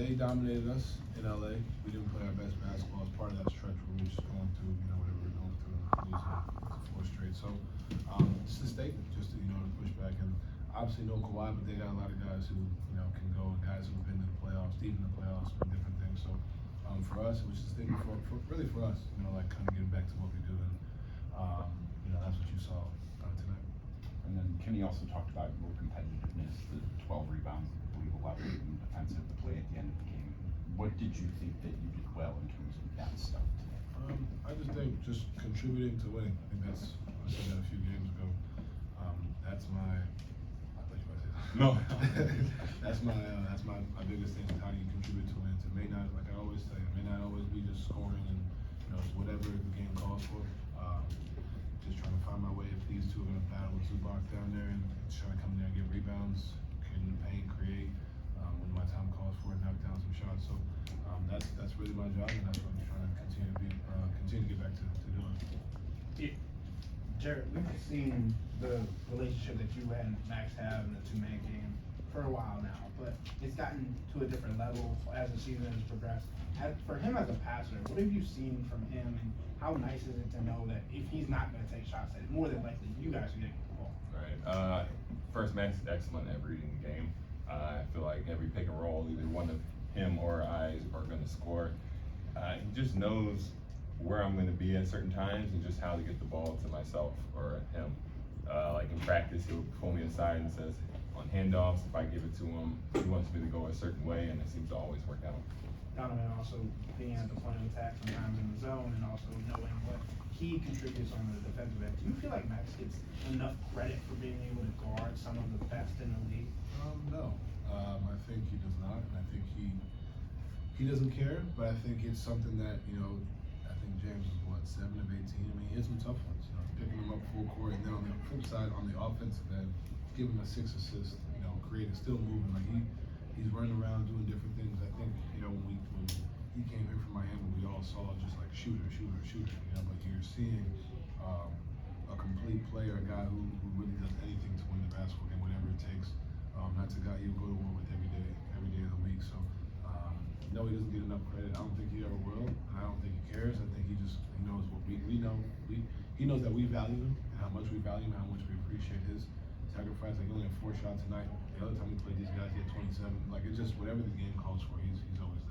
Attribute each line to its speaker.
Speaker 1: they dominated us in LA. We didn't play our best basketball as part of that stretch where we were just going through, whatever we're going through, losing four straight. So it's a statement just to, to push back. And obviously no Kawhi, but they got a lot of guys who, can go, and guys who've been to the playoffs, deep in the playoffs, and different things. So for us, it was just a statement really for us, like kind of getting back to what we do. And, that's what you saw tonight.
Speaker 2: And then Kenny also talked about your competitiveness, the 12 rebounds, I believe 11 in defensive play at the end of the game. What did you think that you did well in terms of that stuff today?
Speaker 1: I just think just contributing to winning. I think I said that a few games ago. That's my. I thought you were going to say that.
Speaker 2: No.
Speaker 1: that's my biggest thing. Is how do you contribute to wins? It may not, like I always say, it may not always be just scoring and it's whatever the game calls for. Just trying to find my way. If these two are going to battle with Zubac down there and trying to come there and get rebounds, get in the paint, create. When my time calls for it, knock down some shots. So that's really my job, and that's what I'm trying to continue to get back to doing.
Speaker 3: Jarrett, we've seen the relationship that you and Max have in the two-man game for a while now, but it's gotten to a different level as the season has progressed. For him as a passer, what have you seen from him, and how nice is it to know that if he's not going to take shots, that more than likely you guys are going to get the ball?
Speaker 4: Right. First, Max is excellent at reading the game. I feel like every pick and roll, either one of him or I are going to score. He just knows where I'm going to be at certain times and just how to get the ball to myself or him. Like in practice, he'll pull me aside and says, on handoffs, if I give it to him, he wants me to go a certain way, and it seems to always work out.
Speaker 3: Donovan also being at the point of attack sometimes in the zone, and also knowing what he contributes on the defensive end. Do you feel like Max gets enough credit for being able to guard some of the best in the league?
Speaker 1: No. I think he does not, and I think he doesn't care, but I think it's something that, I think James is 7 of 18. I mean, he had some tough ones, picking him up full court, and then on the flip side, on the offensive end, giving him a 6 assist, creating, still moving. Like he's running around doing different things. I think, when he came here from Miami, we all saw just like shooter, but you're seeing a complete player, a guy who really does anything to win the basketball game, whatever it takes. That's a guy you go to war with every day of the week. So, no, he doesn't get enough credit. I don't think he ever will, and I don't think he cares. I think he knows what we know. He knows that we value him and how much we value him, how much we appreciate his sacrifice. Like he only had 4 shots tonight. The other time we played these guys, he had 27. Like it's just whatever the game calls for, he's always there.